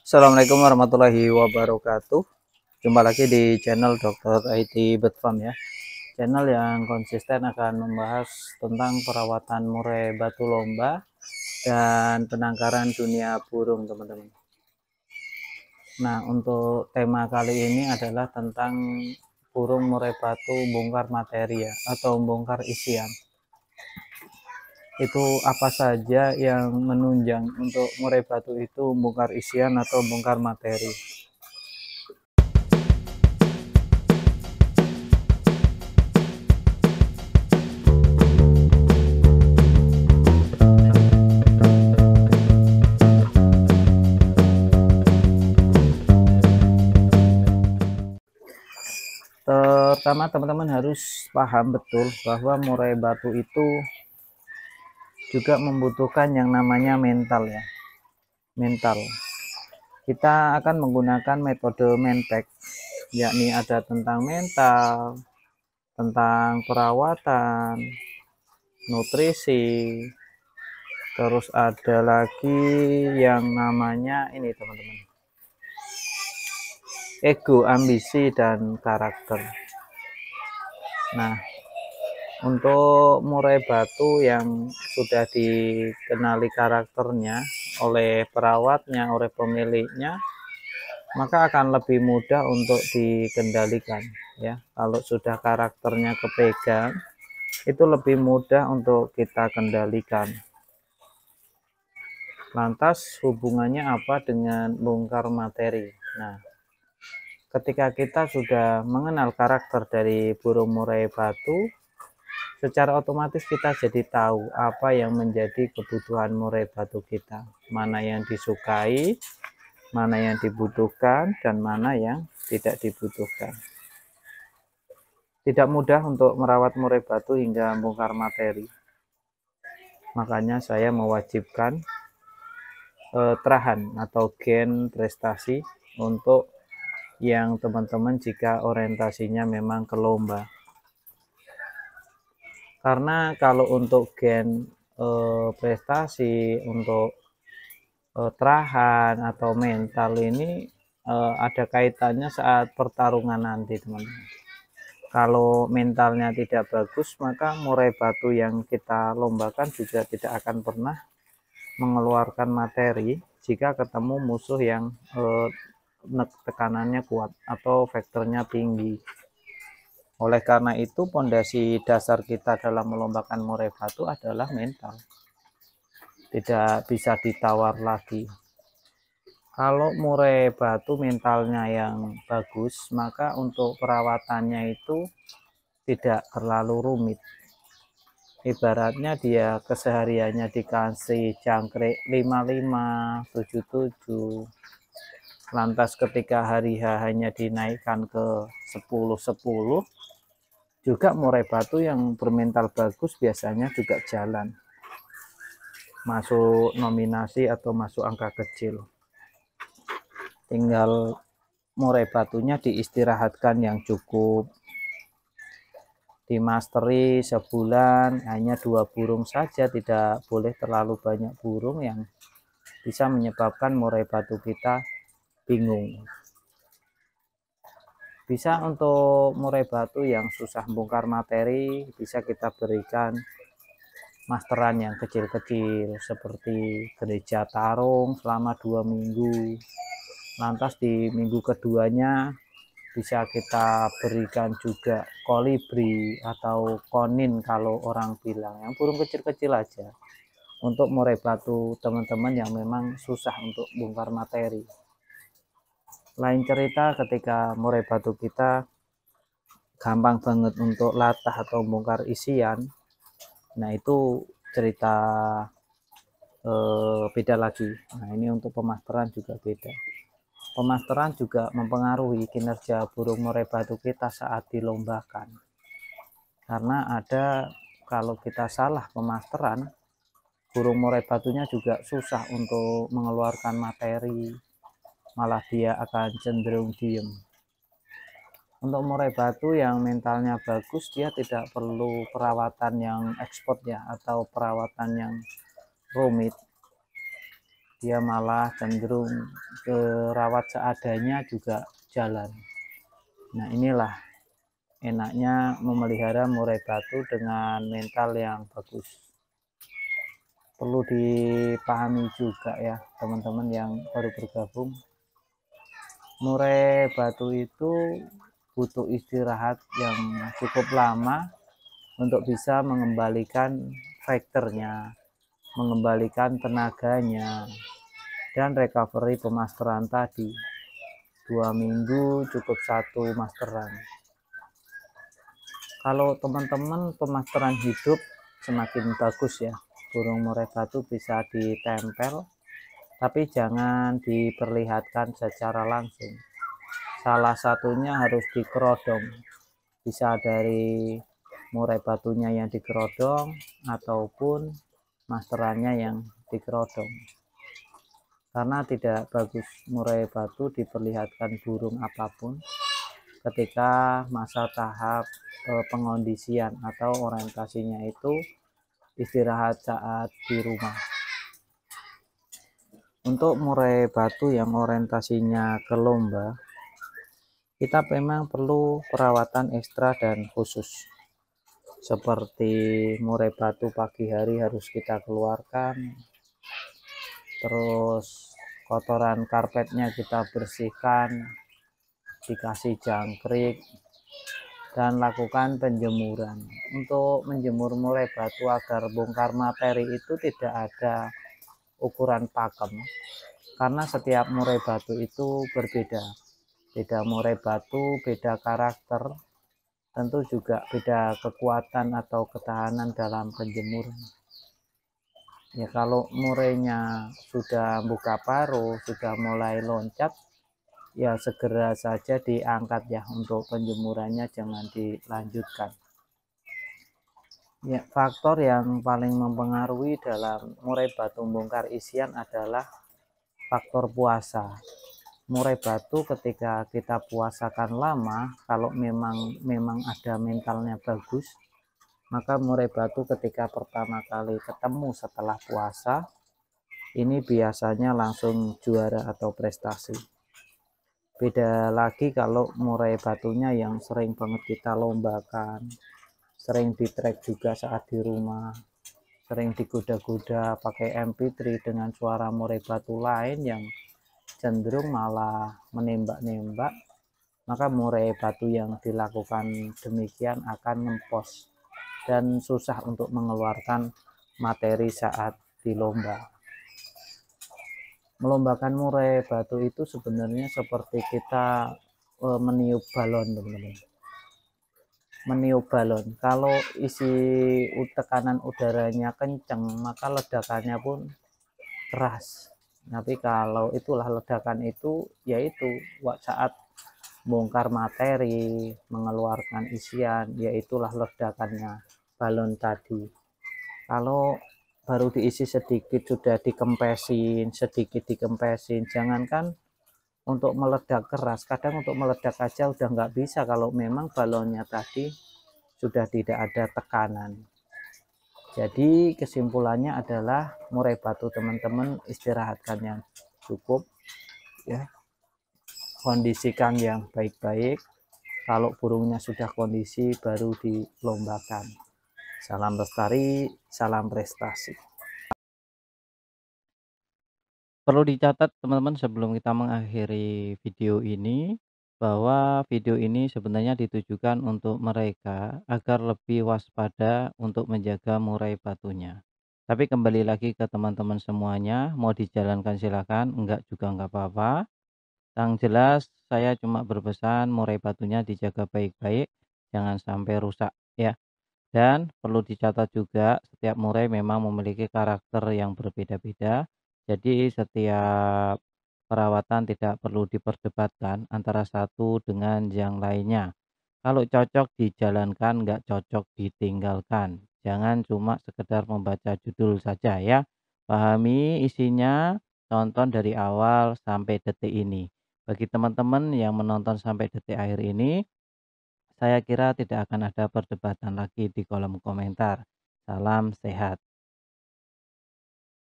Assalamualaikum warahmatullahi wabarakatuh. Jumpa lagi di channel Dr. IT Bedfarm ya. Channel yang konsisten akan membahas tentang perawatan murai batu lomba dan penangkaran dunia burung, teman-teman. Nah, untuk tema kali ini adalah tentang burung murai batu bongkar materi ya, atau bongkar isian. Itu apa saja yang menunjang untuk murai batu itu bongkar isian atau bongkar materi. Pertama, teman-teman harus paham betul bahwa murai batu itu juga membutuhkan yang namanya mental ya. Mental. Kita akan menggunakan metode mentek, yakni ada tentang mental, tentang perawatan, nutrisi, terus ada lagi yang namanya ini, teman-teman, ego, ambisi, dan karakter. Nah, untuk murai batu yang sudah dikenali karakternya oleh perawatnya, oleh pemiliknya, maka akan lebih mudah untuk dikendalikan ya. Kalau sudah karakternya kepegang, itu lebih mudah untuk kita kendalikan. Lantas hubungannya apa dengan bongkar materi? Nah, ketika kita sudah mengenal karakter dari burung murai batu, secara otomatis kita jadi tahu apa yang menjadi kebutuhan murai batu kita, mana yang disukai, mana yang dibutuhkan, dan mana yang tidak dibutuhkan. Tidak mudah untuk merawat murai batu hingga bongkar materi, makanya saya mewajibkan terahan atau gen prestasi untuk yang teman-teman jika orientasinya memang ke lomba. Karena kalau untuk gen prestasi, untuk terahan atau mental ini ada kaitannya saat pertarungan nanti, teman-teman. Kalau mentalnya tidak bagus, maka murai batu yang kita lombakan juga tidak akan pernah mengeluarkan materi jika ketemu musuh yang tekanannya kuat atau vektornya tinggi. Oleh karena itu, pondasi dasar kita dalam melombakan murai batu adalah mental. Tidak bisa ditawar lagi. Kalau murai batu mentalnya yang bagus, maka untuk perawatannya itu tidak terlalu rumit. Ibaratnya dia kesehariannya dikasih jangkrik 55, 77. Lantas ketika hari H hanya dinaikkan ke 10-10, juga murai batu yang bermental bagus biasanya juga jalan, masuk nominasi atau masuk angka kecil. Tinggal murai batunya diistirahatkan yang cukup, dimasteri sebulan hanya 2 burung saja, tidak boleh terlalu banyak burung yang bisa menyebabkan murai batu kita bingung. Bisa untuk murai batu yang susah bongkar materi, bisa kita berikan masteran yang kecil-kecil seperti gereja tarung selama 2 minggu. Lantas di minggu keduanya bisa kita berikan juga kolibri atau konin kalau orang bilang, yang burung kecil-kecil aja, untuk murai batu teman-teman yang memang susah untuk bongkar materi. Lain cerita ketika murai batu kita gampang banget untuk latah atau bongkar isian, nah itu cerita beda lagi. Nah, ini untuk pemasteran juga beda. Pemasteran juga mempengaruhi kinerja burung murai batu kita saat dilombakan, karena ada, kalau kita salah pemasteran, burung murai batunya juga susah untuk mengeluarkan materi, malah dia akan cenderung diem. Untuk murai batu yang mentalnya bagus, dia tidak perlu perawatan yang ekspor ya, atau perawatan yang rumit. dia malah cenderung rawat seadanya juga jalan. Nah, inilah enaknya memelihara murai batu dengan mental yang bagus. Perlu dipahami juga ya teman-teman yang baru bergabung, murai batu itu butuh istirahat yang cukup lama untuk bisa mengembalikan fighternya, mengembalikan tenaganya, dan recovery pemasteran tadi. 2 minggu cukup 1 masteran. Kalau teman-teman pemasteran hidup semakin bagus ya, burung murai batu bisa ditempel, tapi jangan diperlihatkan secara langsung. Salah satunya harus dikerodong, bisa dari murai batunya yang dikerodong ataupun masterannya yang dikerodong, karena tidak bagus murai batu diperlihatkan burung apapun ketika masa tahap pengondisian atau orientasinya itu istirahat saat di rumah. Untuk murai batu yang orientasinya ke lomba, kita memang perlu perawatan ekstra dan khusus, seperti murai batu pagi hari harus kita keluarkan, terus kotoran karpetnya kita bersihkan, dikasih jangkrik, dan lakukan penjemuran. Untuk menjemur murai batu agar bongkar materi itu tidak ada ukuran pakem, karena setiap murai batu itu berbeda. Beda murai batu, beda karakter, tentu juga beda kekuatan atau ketahanan dalam penjemuran. Ya, kalau murainya sudah buka paruh, sudah mulai loncat, ya segera saja diangkat ya, untuk penjemurannya jangan dilanjutkan. Ya, faktor yang paling mempengaruhi dalam murai batu bongkar isian adalah faktor puasa. Murai batu ketika kita puasakan lama, kalau memang ada mentalnya bagus, maka murai batu ketika pertama kali ketemu setelah puasa, ini biasanya langsung juara atau prestasi. Beda lagi kalau murai batunya yang sering banget kita lombakan, sering di track juga saat di rumah, sering digoda-goda pakai MP3 dengan suara murai batu lain yang cenderung malah menembak-nembak, maka murai batu yang dilakukan demikian akan ngempos dan susah untuk mengeluarkan materi saat di lomba. Melombakan murai batu itu sebenarnya seperti kita meniup balon, teman-teman. Meniup balon, kalau isi tekanan udaranya kencang, maka ledakannya pun keras. Tapi kalau itulah ledakan itu, yaitu saat bongkar materi, mengeluarkan isian, yaitulah ledakannya balon tadi. Kalau baru diisi sedikit sudah dikempesin, sedikit dikempesin, jangankan untuk meledak keras, kadang untuk meledak aja udah nggak bisa kalau memang balonnya tadi sudah tidak ada tekanan. Jadi kesimpulannya adalah murai batu teman-teman istirahatkan yang cukup ya, kondisikan yang baik-baik. Kalau burungnya sudah kondisi baru dilombakan. Salam lestari, salam prestasi. Perlu dicatat teman-teman sebelum kita mengakhiri video ini, bahwa video ini sebenarnya ditujukan untuk mereka agar lebih waspada untuk menjaga murai batunya. Tapi kembali lagi ke teman-teman semuanya, mau dijalankan silakan, enggak juga enggak apa-apa. Yang jelas saya cuma berpesan murai batunya dijaga baik-baik, jangan sampai rusak ya. Dan perlu dicatat juga setiap murai memang memiliki karakter yang berbeda-beda. Jadi setiap perawatan tidak perlu diperdebatkan antara satu dengan yang lainnya. Kalau cocok dijalankan, nggak cocok ditinggalkan. Jangan cuma sekedar membaca judul saja ya. Pahami isinya, tonton dari awal sampai detik ini. Bagi teman-teman yang menonton sampai detik akhir ini, saya kira tidak akan ada perdebatan lagi di kolom komentar. Salam sehat.